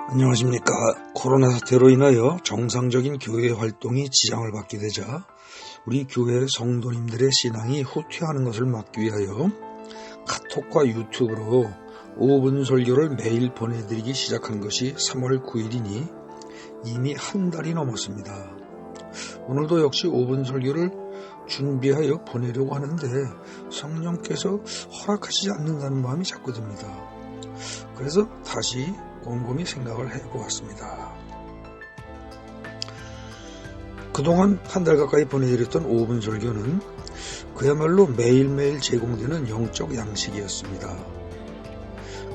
안녕하십니까. 코로나 사태로 인하여 정상적인 교회 활동이 지장을 받게 되자 우리 교회 성도님들의 신앙이 후퇴하는 것을 막기 위하여 카톡과 유튜브로 5분 설교를 매일 보내드리기 시작한 것이 3월 9일이니 이미 한 달이 넘었습니다. 오늘도 역시 5분 설교를 준비하여 보내려고 하는데 성령께서 허락하시지 않는다는 마음이 자꾸 듭니다. 그래서 다시 곰곰이 생각을 해보았습니다. 그동안 한 달 가까이 보내드렸던 5분 설교는 그야말로 매일매일 제공되는 영적 양식이었습니다.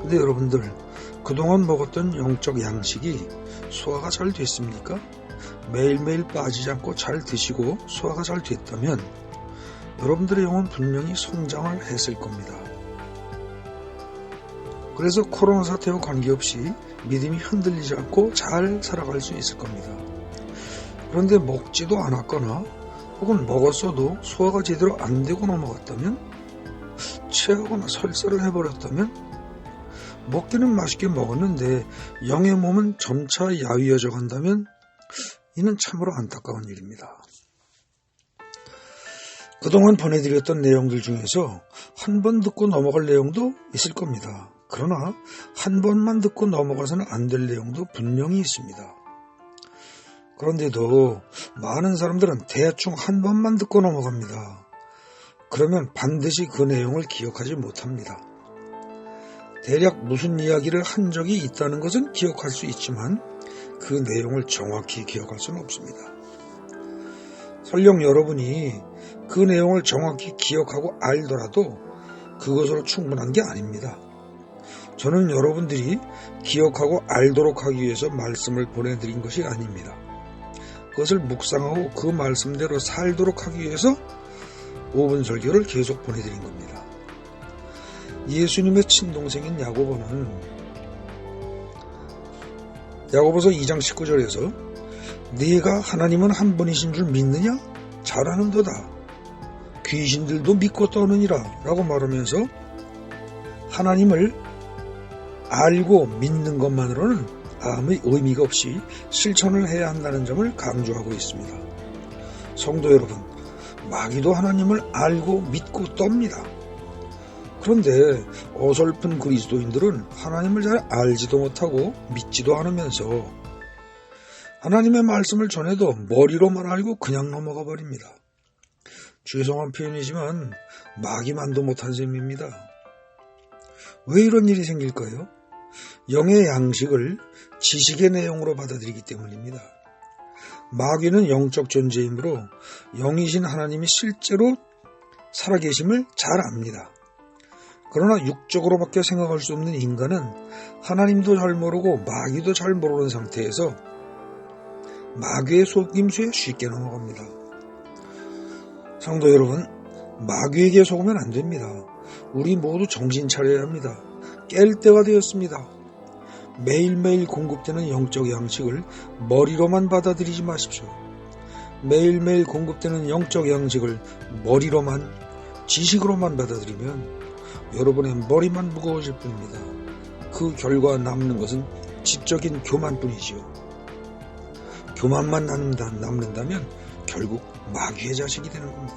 근데 여러분들, 그동안 먹었던 영적 양식이 소화가 잘 됐습니까? 매일매일 빠지지 않고 잘 드시고 소화가 잘 됐다면 여러분들의 영은 분명히 성장을 했을 겁니다. 그래서 코로나 사태와 관계없이 믿음이 흔들리지 않고 잘 살아갈 수 있을 겁니다. 그런데 먹지도 않았거나 혹은 먹었어도 소화가 제대로 안 되고 넘어갔다면, 체하거나 설사를 해버렸다면, 먹기는 맛있게 먹었는데 영의 몸은 점차 야위어져 간다면 이는 참으로 안타까운 일입니다. 그동안 보내드렸던 내용들 중에서 한 번 듣고 넘어갈 내용도 있을 겁니다. 그러나 한 번만 듣고 넘어가서는 안 될 내용도 분명히 있습니다. 그런데도 많은 사람들은 대충 한 번만 듣고 넘어갑니다. 그러면 반드시 그 내용을 기억하지 못합니다. 대략 무슨 이야기를 한 적이 있다는 것은 기억할 수 있지만 그 내용을 정확히 기억할 수는 없습니다. 설령 여러분이 그 내용을 정확히 기억하고 알더라도 그것으로 충분한 게 아닙니다. 저는 여러분들이 기억하고 알도록 하기 위해서 말씀을 보내드린 것이 아닙니다. 그것을 묵상하고 그 말씀대로 살도록 하기 위해서 5분 설교를 계속 보내드린 겁니다. 예수님의 친동생인 야고보는 야고보서 2장 19절에서 네가 하나님은 한 분이신 줄 믿느냐? 잘하는도다. 귀신들도 믿고 떠느니라 라고 말하면서 하나님을 알고 믿는 것만으로는 아무 의미가 없이 실천을 해야 한다는 점을 강조하고 있습니다. 성도 여러분, 마귀도 하나님을 알고 믿고 떱니다. 그런데 어설픈 그리스도인들은 하나님을 잘 알지도 못하고 믿지도 않으면서 하나님의 말씀을 전해도 머리로만 알고 그냥 넘어가 버립니다. 죄송한 표현이지만 마귀만도 못한 셈입니다. 왜 이런 일이 생길까요? 영의 양식을 지식의 내용으로 받아들이기 때문입니다. 마귀는 영적 존재이므로 영이신 하나님이 실제로 살아계심을 잘 압니다. 그러나 육적으로밖에 생각할 수 없는 인간은 하나님도 잘 모르고 마귀도 잘 모르는 상태에서 마귀의 속임수에 쉽게 넘어갑니다. 성도 여러분, 마귀에게 속으면 안 됩니다. 우리 모두 정신 차려야 합니다. 깰 때가 되었습니다. 매일매일 공급되는 영적 양식을 머리로만 받아들이지 마십시오. 매일매일 공급되는 영적 양식을 머리로만, 지식으로만 받아들이면 여러분의 머리만 무거워질 뿐입니다. 그 결과 남는 것은 지적인 교만뿐이지요. 교만만 남는다면 결국 마귀의 자식이 되는 겁니다.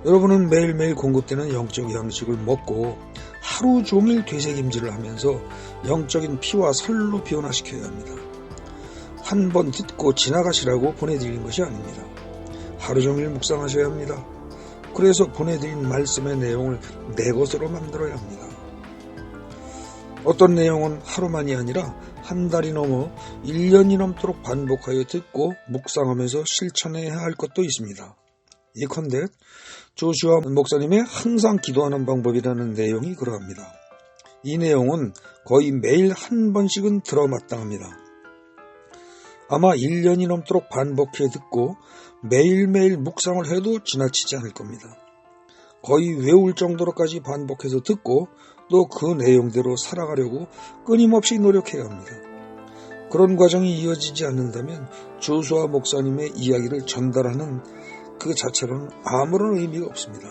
여러분은 매일매일 공급되는 영적 양식을 먹고 하루 종일 되새김질을 하면서 영적인 피와 살로 변화시켜야 합니다. 한 번 듣고 지나가시라고 보내드리는 것이 아닙니다. 하루 종일 묵상하셔야 합니다. 그래서 보내드린 말씀의 내용을 내 것으로 만들어야 합니다. 어떤 내용은 하루만이 아니라 한 달이 넘어 1년이 넘도록 반복하여 듣고 묵상하면서 실천해야 할 것도 있습니다. 예컨대 조슈아 목사님의 항상 기도하는 방법이라는 내용이 그러합니다. 이 내용은 거의 매일 한 번씩은 들어마땅합니다. 아마 1년이 넘도록 반복해 듣고 매일매일 묵상을 해도 지나치지 않을 겁니다. 거의 외울 정도로까지 반복해서 듣고 또 그 내용대로 살아가려고 끊임없이 노력해야 합니다. 그런 과정이 이어지지 않는다면 조슈아 목사님의 이야기를 전달하는 그 자체로는 아무런 의미가 없습니다.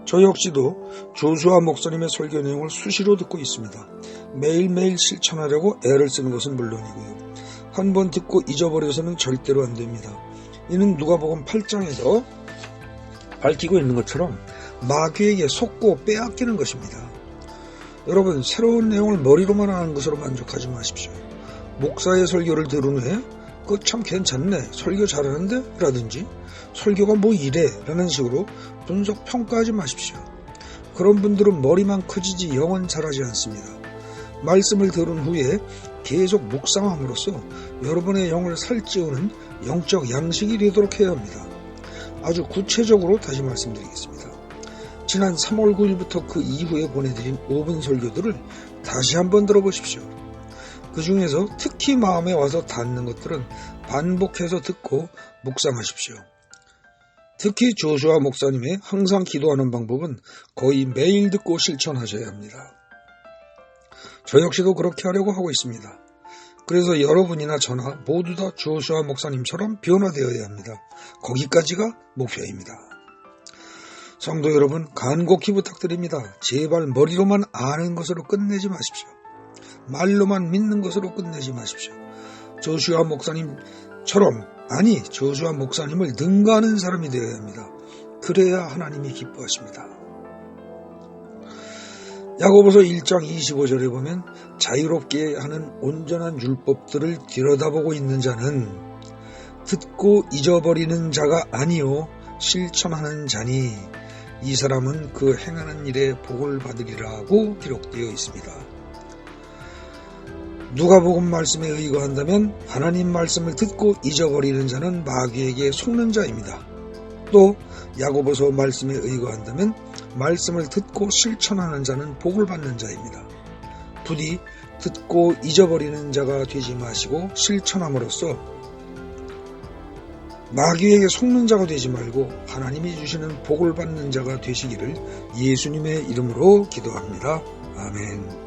저 역시도 조슈아 목사님의 설교 내용을 수시로 듣고 있습니다. 매일매일 실천하려고 애를 쓰는 것은 물론이고요. 한번 듣고 잊어버려서는 절대로 안 됩니다. 이는 누가복음 8장에서 밝히고 있는 것처럼 마귀에게 속고 빼앗기는 것입니다. 여러분, 새로운 내용을 머리로만 아는 것으로 만족하지 마십시오. 목사의 설교를 들은 후에 그거 참 괜찮네, 설교 잘하는데? 라든지 설교가 뭐 이래? 라는 식으로 분석 평가하지 마십시오. 그런 분들은 머리만 커지지 영은 자라지 않습니다. 말씀을 들은 후에 계속 묵상함으로써 여러분의 영을 살찌우는 영적 양식이 되도록 해야 합니다. 아주 구체적으로 다시 말씀드리겠습니다. 지난 3월 9일부터 그 이후에 보내드린 5분 설교들을 다시 한번 들어보십시오. 그 중에서 특히 마음에 와서 닿는 것들은 반복해서 듣고 묵상하십시오. 특히 조슈아 목사님의 항상 기도하는 방법은 거의 매일 듣고 실천하셔야 합니다. 저 역시도 그렇게 하려고 하고 있습니다. 그래서 여러분이나 저나 모두 다 조슈아 목사님처럼 변화되어야 합니다. 거기까지가 목표입니다. 성도 여러분, 간곡히 부탁드립니다. 제발 머리로만 아는 것으로 끝내지 마십시오. 말로만 믿는 것으로 끝내지 마십시오. 조슈아 목사님처럼, 아니 조슈아 목사님을 능가하는 사람이 되어야 합니다. 그래야 하나님이 기뻐하십니다. 야고보서 1장 25절에 보면 자유롭게 하는 온전한 율법들을 들여다보고 있는 자는 듣고 잊어버리는 자가 아니요 실천하는 자니 이 사람은 그 행하는 일에 복을 받으리라고 기록되어 있습니다. 누가복음 말씀에 의거한다면 하나님 말씀을 듣고 잊어버리는 자는 마귀에게 속는 자입니다. 또 야고보서 말씀에 의거한다면 말씀을 듣고 실천하는 자는 복을 받는 자입니다. 부디 듣고 잊어버리는 자가 되지 마시고 실천함으로써 마귀에게 속는 자가 되지 말고 하나님이 주시는 복을 받는 자가 되시기를 예수님의 이름으로 기도합니다. 아멘.